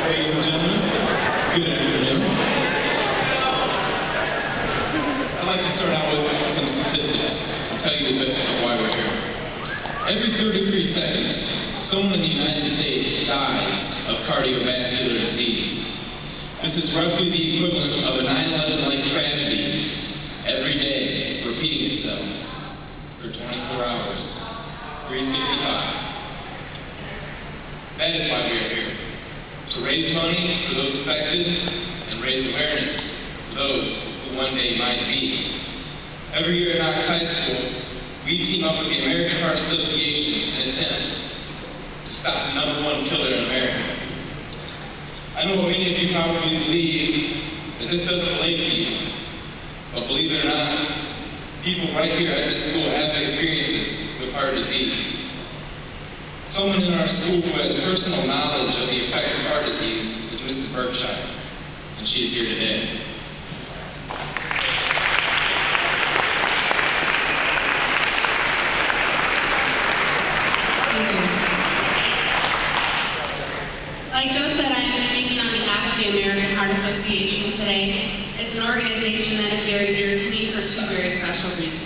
Ladies and gentlemen, good afternoon. I'd like to start out with some statistics and tell you a bit of why we're here. Every 33 seconds, someone in the United States dies of cardiovascular disease. This is roughly the equivalent of a 9/11-like tragedy every day repeating itself for 24 hours, 365. That is why we are here, to raise money for those affected and raise awareness for those who one day might be. Every year at Knox High School, we team up with the American Heart Association in attempts to stop the #1 killer in America. I know many of you probably believe that this doesn't relate to you, but believe it or not, people right here at this school have experiences with heart disease. Someone in our school who has personal knowledge of the effects of heart disease is Mrs. Berkshire, and she is here today. Thank you. Like Joe said, I am speaking on behalf of the American Heart Association today. It's an organization that is very dear to me for two very special reasons.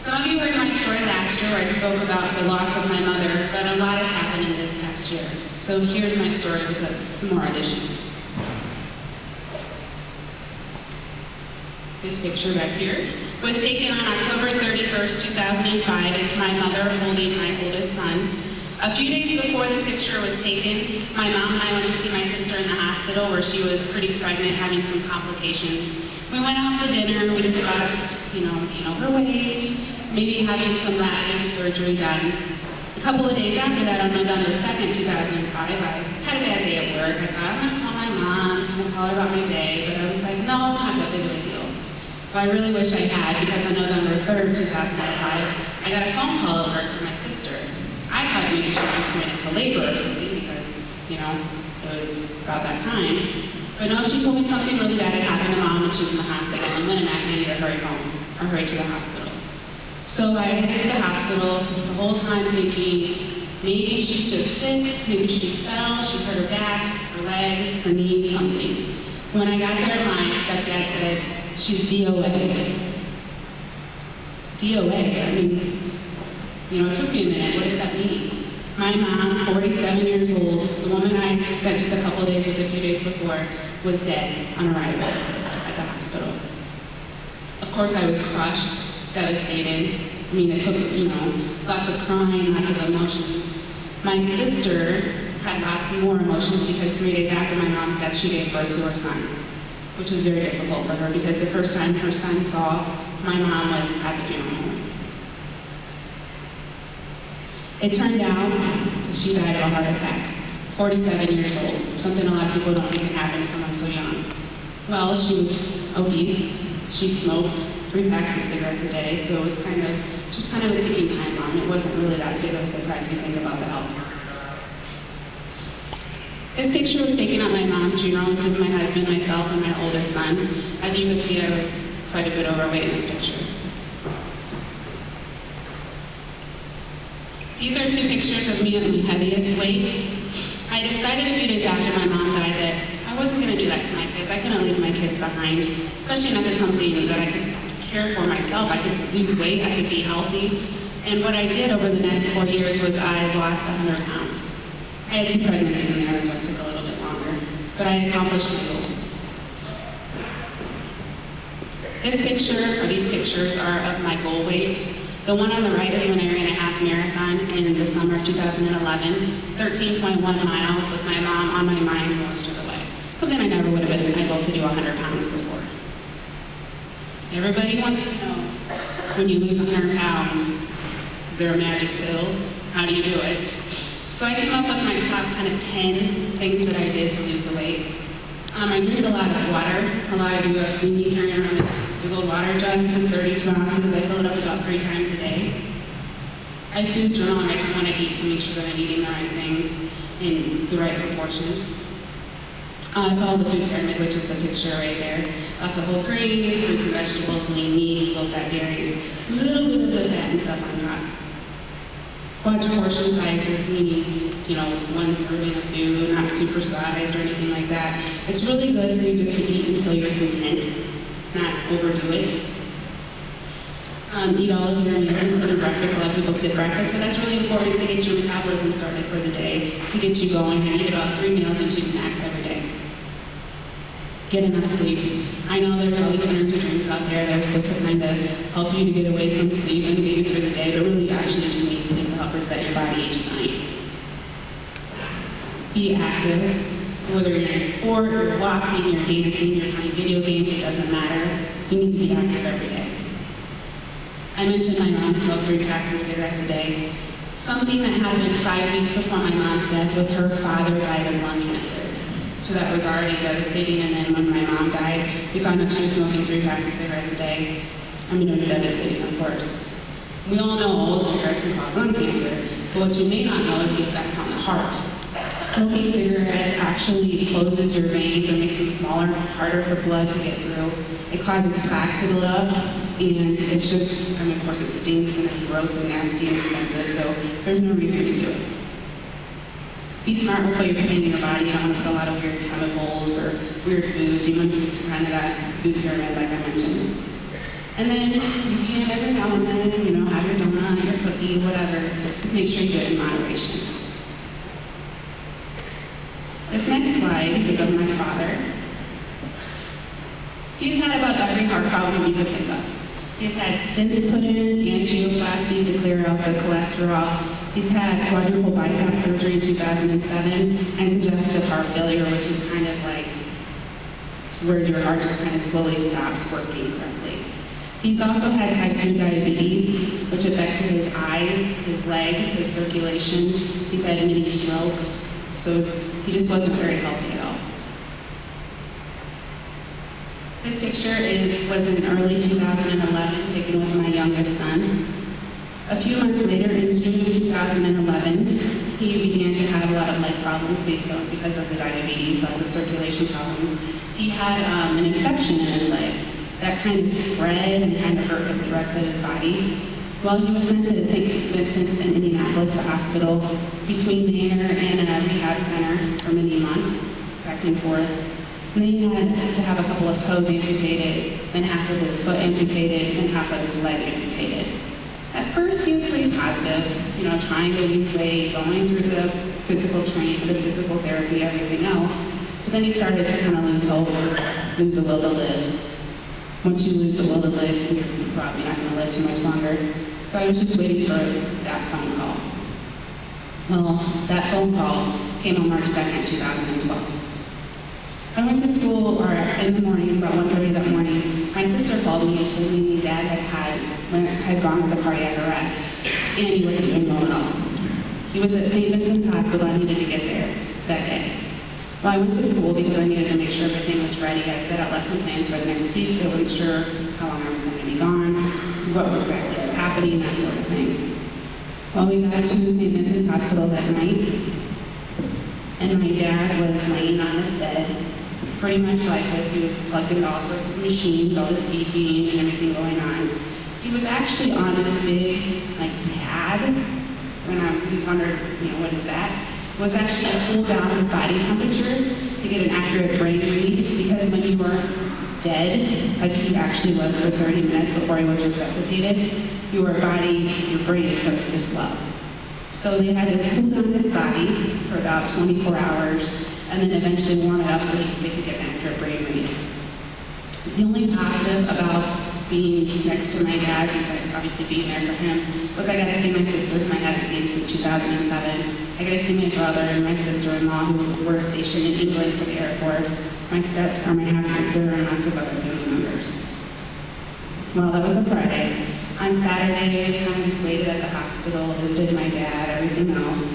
Some of you heard my story last year where I spoke about the loss of my mother, but a lot has happened in this past year. So here's my story with some more additions. This picture back here was taken on October 31st, 2005. It's my mother holding my oldest son. A few days before this picture was taken, my mom and I went to see my sister in the hospital where she was pretty pregnant, having some complications. We went out to dinner, we discussed, being overweight, maybe having some Latin surgery done. A couple of days after that, on November 2nd, 2005, I had a bad day at work. I thought, I'm gonna call my mom, kind of tell her about my day, but I was like, no, it's not that big of a deal. Well, I really wish I had, because on November 3rd, 2005, I got a phone call at work from my sister. I thought maybe she was going into labor or something, because, it was about that time. But no, she told me something really bad had happened to Mom when she was in the hospital, and Lynn and Matt needed to hurry home, or hurry to the hospital. So I headed to the hospital the whole time thinking, maybe she's just sick, maybe she fell, she hurt her back, her leg, her knee, something. When I got there, my stepdad said, she's DOA. DOA, it took me a minute, what does that mean? My mom, 47 years old, the woman I spent just a couple of days with a few days before, was dead on arrival at the hospital. Of course, I was crushed, devastated. It took, lots of crying, lots of emotions. My sister had lots more emotions because 3 days after my mom's death, she gave birth to her son, which was very difficult for her because the first time her son saw my mom was at the funeral home. It turned out she died of a heart attack, 47 years old, something a lot of people don't think can happen to someone so young. Well, she was obese, she smoked 3 packs of cigarettes a day, so it was kind of a ticking time bomb. It wasn't really that big of a surprise if you think about the health. This picture was taken at my mom's funeral. This is my husband, myself, and my oldest son. As you can see, I was quite a bit overweight in this picture. These are 2 pictures of me at my heaviest weight. I decided a few days after my mom died that I wasn't going to do that to my kids. I couldn't leave my kids behind, especially not to something that I could care for myself. I could lose weight, I could be healthy. And what I did over the next 4 years was I lost 100 pounds. I had 2 pregnancies in there, that's why it took a little bit longer. But I accomplished my goal. These pictures are of my goal weight. The one on the right is when I ran a half marathon in the summer of 2011, 13.1 miles with my mom on my mind most of the way. Something I never would have been able to do 100 pounds before. Everybody wants to know, when you lose 100 pounds, is there a magic pill? How do you do it? So I came up with my top kind of 10 things that I did to lose the weight. I drink a lot of water. A lot of you have seen me carrying around this big old water jug. This is 32 ounces. I fill it up about 3 times a day. I food journal and write down what I eat to make sure that I'm eating the right things in the right proportions. I follow the food pyramid, which is the picture right there. Lots of whole grains, fruits and vegetables, lean meats, low-fat dairies, a little bit of the fat and stuff on top. Watch portion sizes, meaning, one serving of food, not supersized or anything like that. It's really good for you just to eat until you're content, not overdo it. Eat all of your meals, including breakfast. A lot of people skip breakfast, but that's really important to get your metabolism started for the day, to get you going, and eat about 3 meals and 2 snacks every day. Get enough sleep. I know there's all these energy drinks out there that are supposed to kind of help you to get away from sleep and maybe through the day, but really you actually do need sleep to help reset your body each night. Be active. Whether you're in a sport, you're walking, you're dancing, you're playing video games, it doesn't matter. You need to be active every day. I mentioned my mom smoked 3 packs of cigarettes a day. Something that happened 5 weeks before my mom's death was her father died of lung cancer. So that was already devastating, and then when my mom died, we found out she was smoking 3 packs of cigarettes a day. It was devastating, of course. We all know old cigarettes can cause lung cancer, but what you may not know is the effects on the heart. Smoking cigarettes actually closes your veins or makes them smaller, harder for blood to get through. It causes plaque to build up, and it's just, of course it stinks and it's gross and nasty and expensive, so there's no reason to do it. Be smart with what you're putting in your body. You don't want to put a lot of weird chemicals or weird foods. You want to stick to kind of that food pyramid like I mentioned. And then you can every now and then, have your donut, your cookie, whatever. Just make sure you do it in moderation. This next slide is of my father. He's had about every heart problem you could think of. He's had stents put in, angioplasties to clear out the cholesterol. He's had quadruple bypass surgery in 2007 and congestive heart failure, which is kind of like where your heart just kind of slowly stops working correctly. He's also had type 2 diabetes, which affected his eyes, his legs, his circulation. He's had many strokes, so he just wasn't very healthy at all. This picture was in early 2011, taken with my youngest son. A few months later, in June of 2011, he began to have a lot of leg problems because of the diabetes, lots of circulation problems. He had an infection in his leg that kind of spread and kind of hurt the rest of his body. Well, he was sent to St. Vincent's in Indianapolis, the hospital, between there and a rehab center for many months, back and forth. And then he had to have a couple of toes amputated, then half of his foot amputated, and half of his leg amputated. At first, he was pretty positive, trying to lose weight, going through the physical training, the physical therapy, everything else. But then he started to kind of lose hope, lose the will to live. Once you lose the will to live, you're probably not going to live too much longer. So I was just waiting for that phone call. Well, that phone call came on March 2nd, 2012. I went to school in the morning, about 1:30 that morning. My sister called me and told me Dad had gone into cardiac arrest, and he wasn't doing well at all. He was at St. Vincent's Hospital. I needed to get there that day. Well, I went to school because I needed to make sure everything was ready. I set out lesson plans for the next week. I wasn't sure how long I was going to be gone, what exactly was happening, that sort of thing. Well, we got to St. Vincent's Hospital that night, and my dad was laying on his bed, pretty much lifeless. He was plugged into all sorts of machines, all this beeping and everything going on. He was actually on this big, pad, and we wondered, what is that? It was actually to cool down his body temperature to get an accurate brain read, because when you were dead, like he actually was for 30 minutes before he was resuscitated, your brain starts to swell. So they had to cool down his body for about 24 hours, and then eventually warm it up so they could get an accurate brain read. The only positive about being next to my dad, besides obviously being there for him, was I got to see my sister, whom I hadn't seen since 2007. I got to see my brother and my sister-in-law, who were stationed in England for the Air Force, my half-sister, and lots of other family members. Well, that was a Friday. On Saturday, I kind of just waited at the hospital, visited my dad, everything else.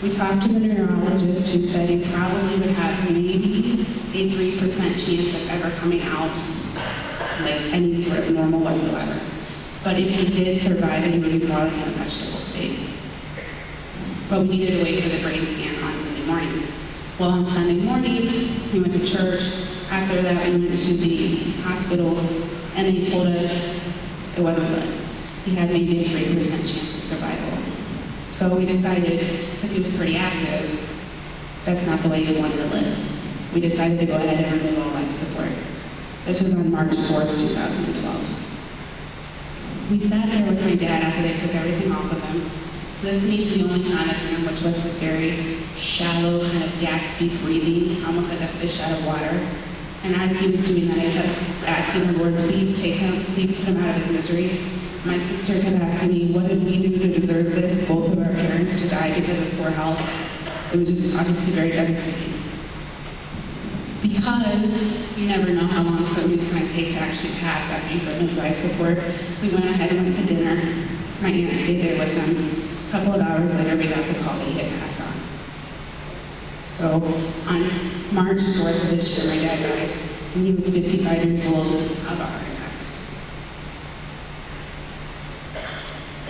We talked to the neurologist, who said he probably would have maybe a 3% chance of ever coming out like any sort of normal whatsoever. But if he did survive, he would be more like in a vegetable state. But we needed to wait for the brain scan on Sunday morning. Well, on Sunday morning, we went to church. After that, we went to the hospital, and they told us it wasn't good. He had maybe a 3% chance of survival. So we decided, because he was pretty active, that's not the way we wanted to live. We decided to go ahead and remove all life support. This was on March 4th, 2012. We sat there with my dad after they took everything off of him, listening to the only sound in the room, which was his very shallow, kind of gaspy breathing, almost like a fish out of water. And as he was doing that, I kept asking the Lord, please take him, please put him out of his misery. My sister kept asking me, what did we do to deserve this? Both of our parents to die because of poor health. It was just obviously very devastating. Because you never know how long somebody's going to take to actually pass after you've removed life support, we went ahead and went to dinner. My aunt stayed there with them. A couple of hours later, we got the call that he had passed on. So on March 4th of this year, my dad died, and he was 55 years old of a heart attack.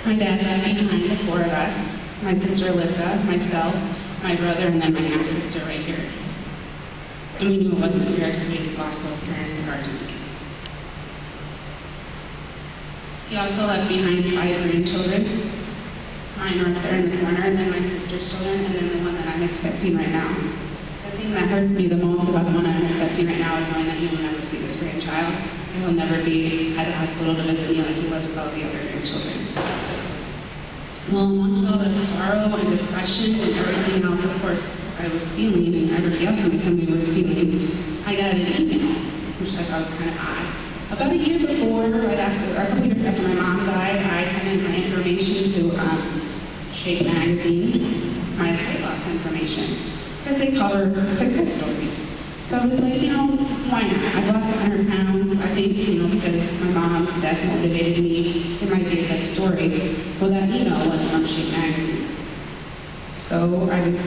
My dad left behind the four of us, my sister Alyssa, myself, my brother, and then my half-sister right here. And we knew it wasn't fair because we had lost both parents to heart disease. He also left behind 5 grandchildren. Mine are up there in the corner, and then my sister's children, and then the one that I'm expecting right now. The thing that hurts me the most about the one I'm expecting right now is knowing that he will never see this grandchild, and he'll never be at the hospital to visit me like he was with all the other grandchildren. Well, amongst all the sorrow and depression and everything else, of course, I was feeling, and everybody else in the family was feeling, I got an email, which I thought was kind of odd. About a year before, right after, or a couple years after my mom died, I sent in my information to Shape Magazine, my weight loss information, because they cover success stories. So I was like, why not? I've lost 100 pounds. I think, because my mom's death motivated me, it might be a good story. Well, that email was from Shape Magazine. So I was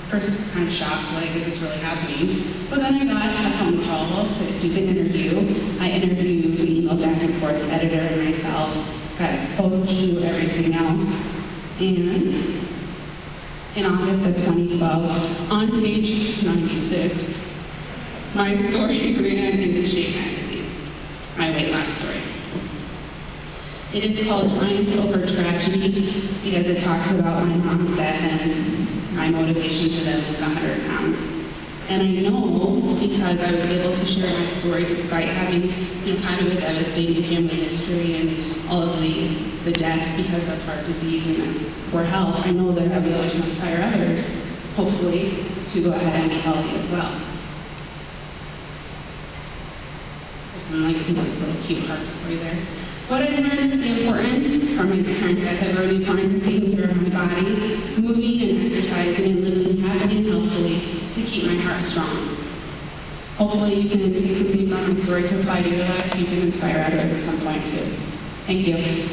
first kind of shocked, like, is this really happening? But then I got a phone call to do the interview. I interviewed, we emailed back and forth, the editor and myself, got a photo shoot, everything else. And in August of 2012, on page 96, my story ran in the Shape Magazine, my weight loss story. It is called Triumph Over Tragedy because it talks about my mom's death and my motivation to then lose 100 pounds. And I know because I was able to share my story despite having kind of a devastating family history and all of the death because of heart disease and poor health, I know that I'll be able to inspire others, hopefully, to go ahead and be healthy as well. There's some little cute hearts for you there. What I've learned is the importance, from my parents' death, I've learned the importance of taking care of my body, moving and exercising and living happily and healthfully to keep my heart strong. Hopefully you can take something from my story to apply to your life so you can inspire others at some point too. Thank you.